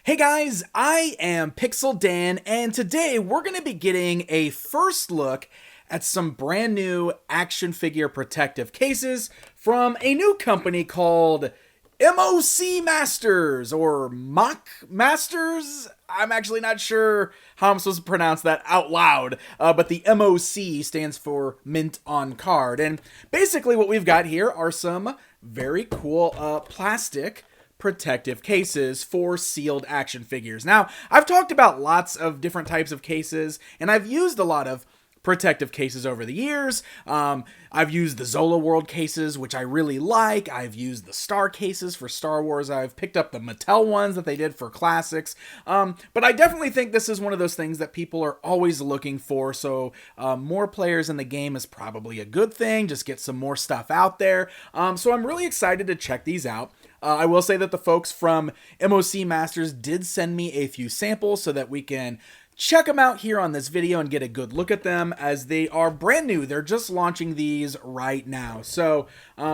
Hey guys, I am Pixel Dan, and today we're going to be getting a first look at some brand new action figure protective cases from a new company called MOC Masters or MOC Masters. I'm actually not sure how I'm supposed to pronounce that out loud, but the MOC stands for Mint on Card. And basically, what we've got here are some very cool plastic protective cases for sealed action figures. Now, I've talked about lots of different types of cases, and I've used a lot of protective cases over the years. I've used the Zola World cases, which I really like. I've used the Star cases for Star Wars. I've picked up the Mattel ones that they did for classics. But I definitely think this is one of those things that people are always looking for. So more players in the game is probably a good thing. Just get some more stuff out there. So I'm really excited to check these out. I will say that the folks from MOC Masters did send me a few samples so that we can check them out here on this video and get a good look at them, as they are brand new. They're just launching these right now. So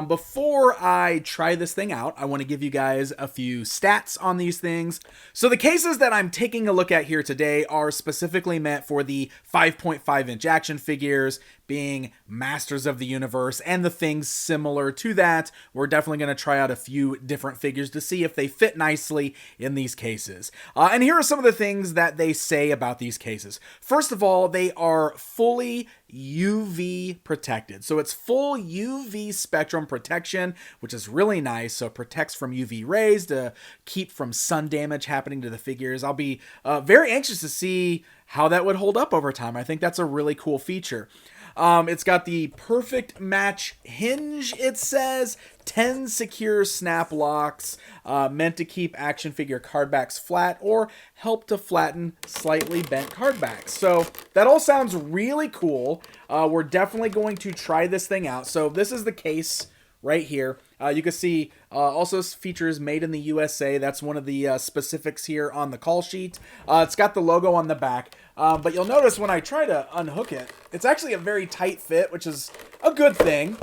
before I try this thing out, I want to give you guys a few stats on these things. So the cases that I'm taking a look at here today are specifically meant for the 5.5 inch action figures, being Masters of the Universe and the things similar to that. We're definitely going to try out a few different figures to see if they fit nicely in these cases. And here are some of the things that they say about these cases. First of all, they are fully UV protected. So it's full UV spectrum protection, which is really nice. So it protects from UV rays to keep from sun damage happening to the figures. I'll be very anxious to see how that would hold up over time. I think that's a really cool feature. It's got the perfect match hinge, it says. 10 secure snap locks, meant to keep action figure card backs flat or help to flatten slightly bent card backs. So that all sounds really cool. We're definitely going to try this thing out. So this is the case right here. You can see also features made in the USA. That's one of the specifics here on the call sheet. It's got the logo on the back. But you'll notice when I try to unhook it, it's actually a very tight fit, which is a good thing.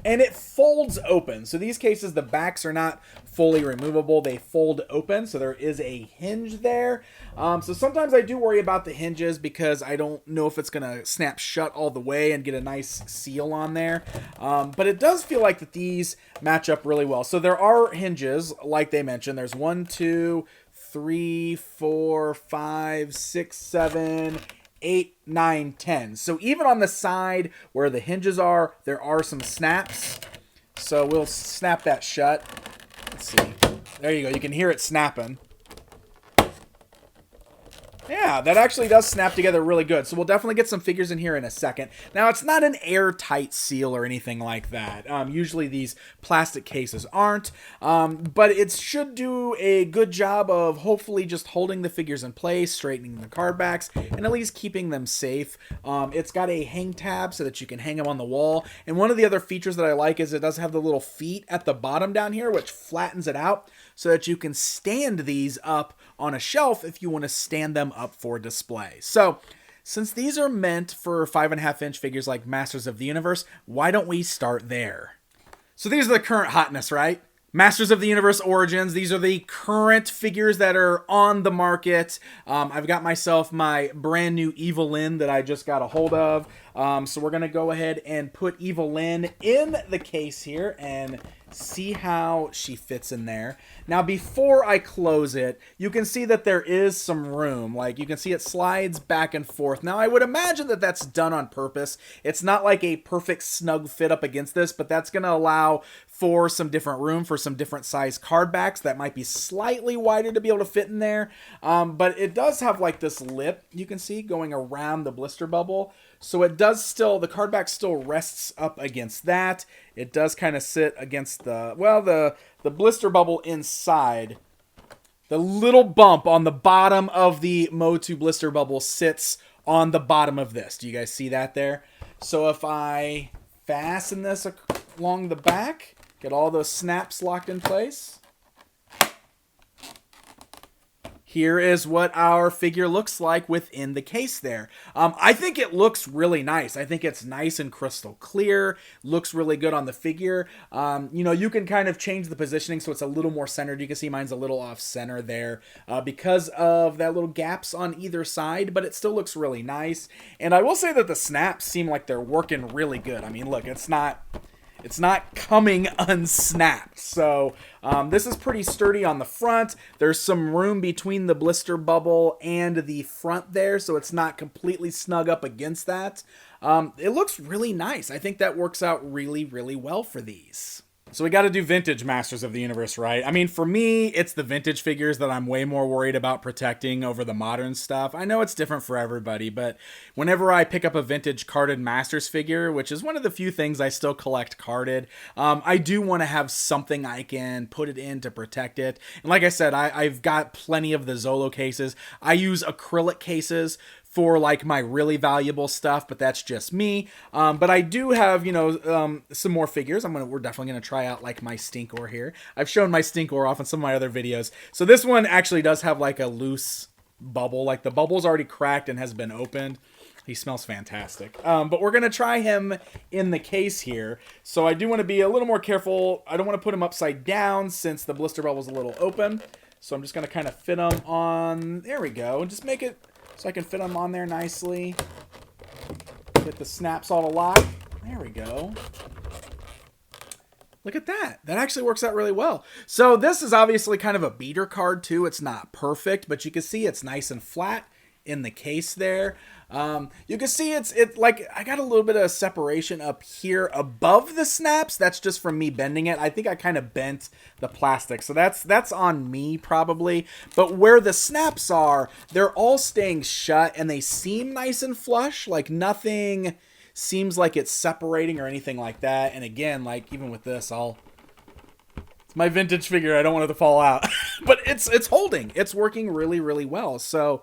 And it folds open. So these cases, the backs are not fully removable. They fold open, so there is a hinge there. So sometimes I do worry about the hinges because I don't know if it's going to snap shut all the way and get a nice seal on there. But it does feel like that these match up really well. So there are hinges, like they mentioned. There's 1, 2, 3, 4, 5, 6, 7, 8, 9, 10. So even on the side where the hinges are, there are some snaps. So we'll snap that shut. Let's see. There you go. You can hear it snapping. Yeah, that actually does snap together really good. So we'll definitely get some figures in here in a second. Now, it's not an airtight seal or anything like that. Usually these plastic cases aren't. But it should do a good job of hopefully just holding the figures in place, straightening the card backs, and at least keeping them safe. It's got a hang tab so that you can hang them on the wall. And one of the other features that I like is it does have the little feet at the bottom down here, which flattens it out so that you can stand these up on a shelf if you want to stand them up for display. So since these are meant for 5.5 inch figures like Masters of the Universe, why don't we start there? So these are the current hotness, right? Masters of the Universe Origins. These are the current figures that are on the market. I've got myself my brand new Evelyn that I just got a hold of. So we're going to go ahead and put Evelyn in the case here and see how she fits in there. Now, before I close it, you can see that there is some room. Like, you can see it slides back and forth. Now, I would imagine that that's done on purpose. It's not like a perfect snug fit up against this, but that's going to allow for some different room for some different size card backs that might be slightly wider to be able to fit in there. But it does have like this lip, you can see, going around the blister bubble. So it does still, the card back still rests up against that. It does kind of sit against the blister bubble inside. The little bump on the bottom of the MOTU blister bubble sits on the bottom of this. Do you guys see that there? So if I fasten this along the back, get all those snaps locked in place. here is what our figure looks like within the case there. I think it looks really nice. I think it's nice and crystal clear, looks really good on the figure. You know, you can kind of change the positioning so it's a little more centered. You can see mine's a little off center there because of that little gaps on either side, but it still looks really nice. And I will say that the snaps seem like they're working really good. I mean, look, it's not coming unsnapped. So this is pretty sturdy on the front. There's some room between the blister bubble and the front there, so it's not completely snug up against that. It looks really nice. I think that works out really, really well for these. So we got to do vintage Masters of the Universe, right? I mean, for me, it's the vintage figures that I'm way more worried about protecting over the modern stuff. I know it's different for everybody, but whenever I pick up a vintage carded Masters figure, which is one of the few things I still collect carded, I do want to have something I can put it in to protect it. And like I said, I've got plenty of the Zolo cases. I use acrylic cases for like my really valuable stuff, but that's just me. But I do have, you know, some more figures. We're definitely gonna try out like my Stinkor here. I've shown my Stinkor off in some of my other videos. So this one actually does have like a loose bubble, like the bubble's already cracked and has been opened. He smells fantastic. But we're gonna try him in the case here. So I do want to be a little more careful. I don't want to put him upside down since the blister bubble's a little open. So I'm just gonna kind of fit him on. There we go, and just make it so I can fit them on there nicely. Get the snaps all to lock. There we go. Look at that. That actually works out really well. So this is obviously kind of a beater card too. It's not perfect, but you can see it's nice and flat in the case there. You can see it's like I got a little bit of separation up here above the snaps. That's just from me bending it. I think I kind of bent the plastic, so that's on me probably. But where the snaps are, they're all staying shut and they seem nice and flush. Like nothing seems like it's separating or anything like that. And again, like even with this, it's my vintage figure. I don't want it to fall out, but it's holding. It's working really, really well. So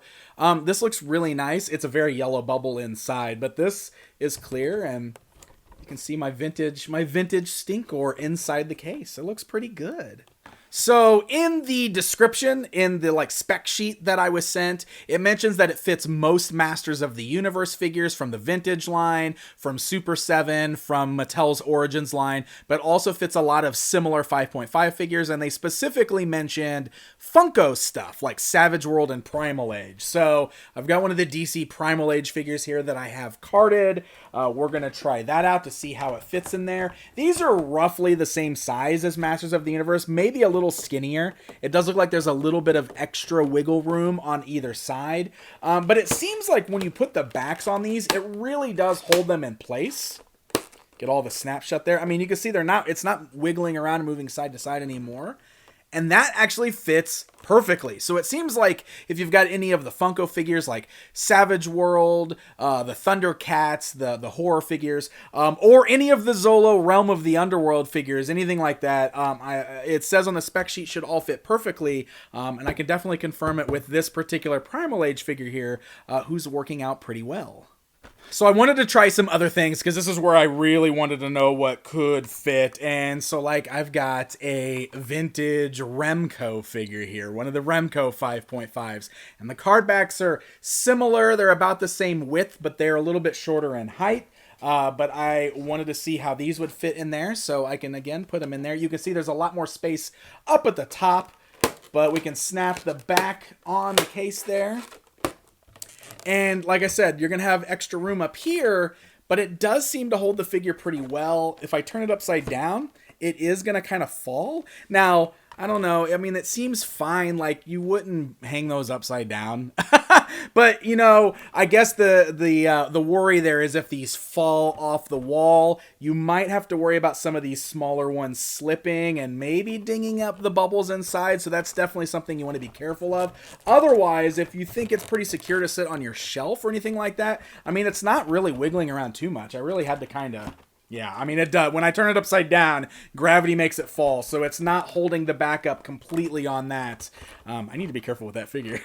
this looks really nice. It's a very yellow bubble inside, but this is clear, and you can see my vintage Stinkor inside the case. It looks pretty good. So in the description, in the like spec sheet that I was sent, it mentions that it fits most Masters of the Universe figures from the vintage line, from Super 7, from Mattel's Origins line, but also fits a lot of similar 5.5 figures, and they specifically mentioned Funko stuff like Savage World and Primal Age. So I've got one of the DC Primal Age figures here that I have carded. We're going to try that out to see how it fits in there. These are roughly the same size as Masters of the Universe, maybe a little skinnier. It does look like there's a little bit of extra wiggle room on either side. But it seems like when you put the backs on these, it really does hold them in place. Get all the snaps shut there. I mean, you can see it's not wiggling around and moving side to side anymore. And that actually fits perfectly. So it seems like if you've got any of the Funko figures like Savage World, the Thundercats, the horror figures, or any of the Zolo Realm of the Underworld figures, anything like that, it says on the spec sheet should all fit perfectly. And I can definitely confirm it with this particular Primal Age figure here, who's working out pretty well. So I wanted to try some other things because this is where I really wanted to know what could fit. And so like I've got a vintage Remco figure here, one of the Remco 5.5s. And the card backs are similar. They're about the same width, but they're a little bit shorter in height. But I wanted to see how these would fit in there. So I can again put them in there. You can see there's a lot more space up at the top, but we can snap the back on the case there. And like I said, you're going to have extra room up here, but it does seem to hold the figure pretty well. If I turn it upside down, it is going to kind of fall. Now, I don't know. I mean, it seems fine. Like, you wouldn't hang those upside down. But, you know, I guess the worry there is if these fall off the wall, you might have to worry about some of these smaller ones slipping and maybe dinging up the bubbles inside. So that's definitely something you want to be careful of. Otherwise, if you think it's pretty secure to sit on your shelf or anything like that, I mean, it's not really wiggling around too much. I really had to kind of... Yeah, I mean, it does. When I turn it upside down, gravity makes it fall, so it's not holding the back up completely on that. I need to be careful with that figure.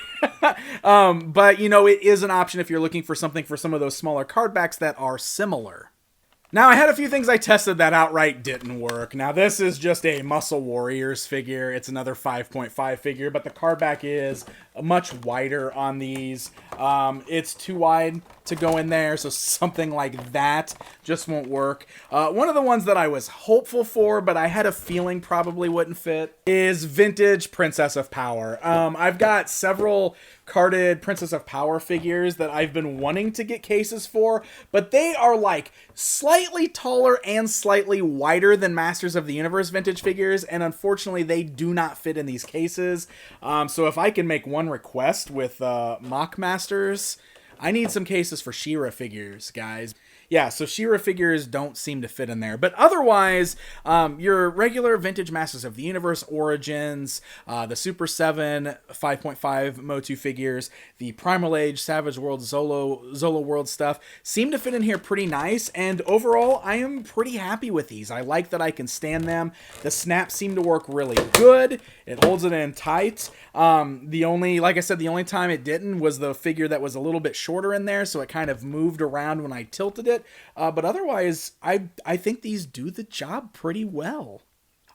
But, you know, it is an option if you're looking for something for some of those smaller card backs that are similar. Now, I had a few things I tested that outright didn't work. Now, this is just a Muscle Warriors figure. It's another 5.5 figure, but the card back is much wider on these. It's too wide to go in there, so something like that just won't work. One of the ones that I was hopeful for, but I had a feeling probably wouldn't fit, is Vintage Princess of Power. I've got several carded Princess of Power figures that I've been wanting to get cases for, but they are like slightly taller and slightly wider than Masters of the Universe vintage figures, and unfortunately they do not fit in these cases. So if I can make one request with MOC Masters, I need some cases for She-Ra figures, guys. Yeah, so She-Ra figures don't seem to fit in there. But otherwise, your regular vintage Masters of the Universe Origins, the Super 7 5.5 MOTU figures, the Primal Age, Savage World, Zolo World stuff seem to fit in here pretty nice. And overall, I am pretty happy with these. I like that I can stand them. The snaps seem to work really good. It holds it in tight. Like I said, the only time it didn't was the figure that was a little bit shorter in there, so it kind of moved around when I tilted it. But otherwise, I think these do the job pretty well.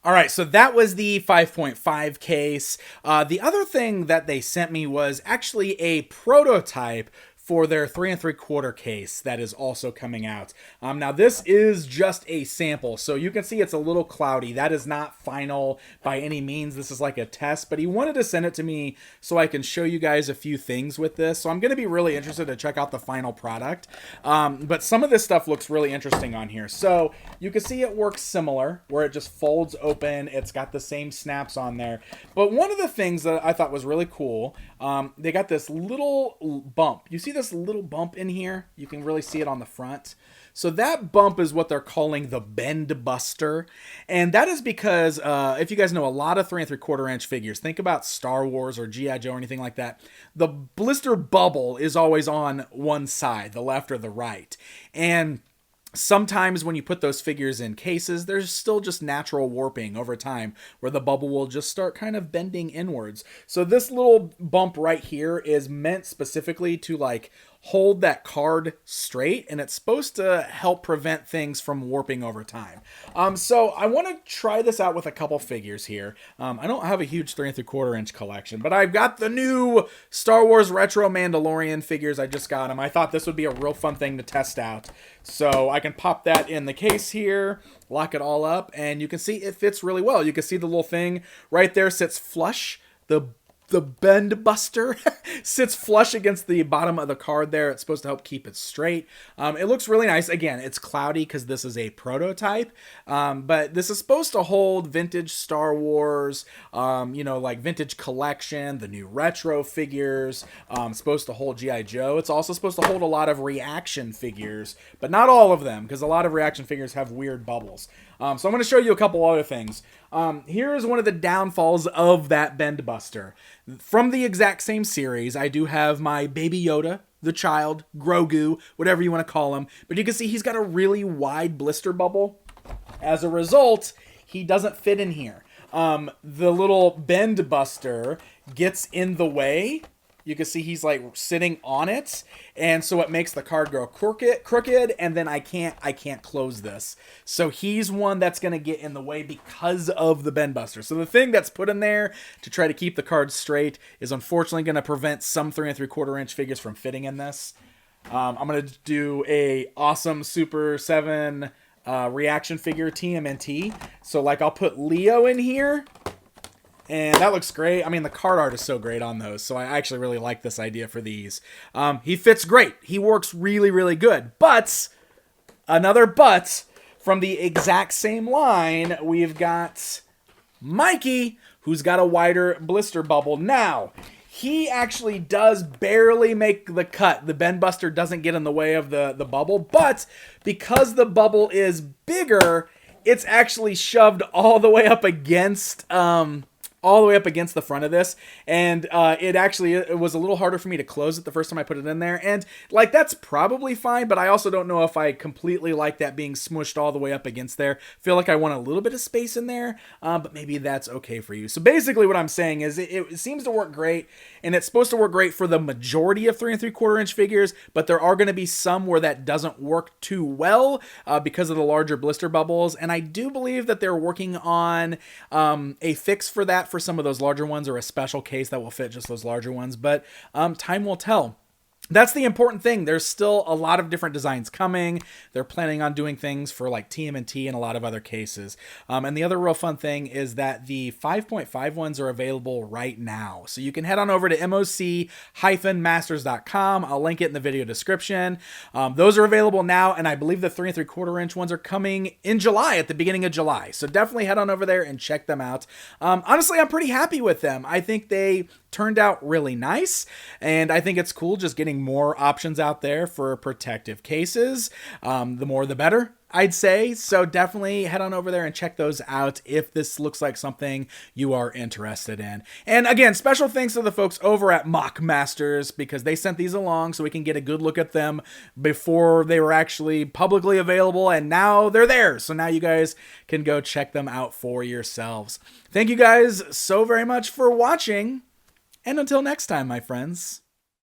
All right, so that was the 5.5 case. The other thing that they sent me was actually a prototype for their 3 3/4 case that is also coming out. Now this is just a sample, so you can see it's a little cloudy. That is not final by any means. This is like a test, but he wanted to send it to me so I can show you guys a few things with this. So I'm going to be really interested to check out the final product. But some of this stuff looks really interesting on here. So you can see it works similar, where it just folds open. It's got the same snaps on there. But one of the things that I thought was really cool, they got this little bump. You see this little bump in here? You can really see it on the front. So that bump is what they're calling the bend buster. And that is because, if you guys know a lot of 3 3/4 inch figures, think about Star Wars or G.I. Joe or anything like that, the blister bubble is always on one side, the left or the right. And sometimes when you put those figures in cases, there's still just natural warping over time where the bubble will just start kind of bending inwards. So this little bump right here is meant specifically to like hold that card straight, and it's supposed to help prevent things from warping over time. So I want to try this out with a couple figures here. I don't have a huge 3 3/4 inch collection, but I've got the new Star Wars Retro Mandalorian figures. I just got them. I thought this would be a real fun thing to test out. So I can pop that in the case here, lock it all up, and you can see it fits really well. You can see the little thing right there sits flush. The bend buster sits flush against the bottom of the card there. It's supposed to help keep it straight. It looks really nice. Again, it's cloudy because this is a prototype, but this is supposed to hold vintage Star Wars, like vintage collection, the new retro figures. Supposed to hold G.I. Joe. It's also supposed to hold a lot of reaction figures, but not all of them, because a lot of reaction figures have weird bubbles. So I'm going to show you a couple other things. Here is one of the downfalls of that bend buster. From the exact same series, I do have my Baby Yoda, the child, Grogu, whatever you want to call him. But you can see he's got a really wide blister bubble. As a result, he doesn't fit in here. The little bend buster gets in the way. You can see he's like sitting on it, and so it makes the card go crooked, and then I can't close this. So he's one that's going to get in the way because of the bend buster. So the thing that's put in there to try to keep the card straight is unfortunately going to prevent some 3 3/4 inch figures from fitting in this. I'm going to do a awesome Super 7 reaction figure TMNT. So like I'll put Leo in here. And that looks great. I mean, the card art is so great on those, so I actually really like this idea for these. He fits great. He works really, really good. But, another but, from the exact same line, we've got Mikey, who's got a wider blister bubble. Now, he actually does barely make the cut. The bend buster doesn't get in the way of the bubble, but because the bubble is bigger, it's actually shoved all the way up against the front of this, and it was a little harder for me to close it the first time I put it in there, and like that's probably fine, but I also don't know if I completely like that being smushed all the way up against there. Feel like I want a little bit of space in there, but maybe that's okay for you. So basically what I'm saying is it seems to work great, and it's supposed to work great for the majority of 3 3/4 inch figures, but there are going to be some where that doesn't work too well because of the larger blister bubbles, and I do believe that they're working on a fix for that for for some of those larger ones or a special case that will fit just those larger ones, but time will tell. That's the important thing. There's still a lot of different designs coming. They're planning on doing things for like TMNT and a lot of other cases. And the other real fun thing is that the 5.5 ones are available right now. So you can head on over to MOC-Masters.com. I'll link it in the video description. Those are available now, and I believe the 3 3/4 inch ones are coming in July, at the beginning of July. So definitely head on over there and check them out. Honestly, I'm pretty happy with them. I think they turned out really nice, and I think it's cool just getting more options out there for protective cases. The more the better, I'd say. So definitely head on over there and check those out if this looks like something you are interested in. And again, special thanks to the folks over at MOC Masters, because they sent these along so we can get a good look at them before they were actually publicly available, and now they're there. So now you guys can go check them out for yourselves. Thank you guys so very much for watching. And until next time, my friends.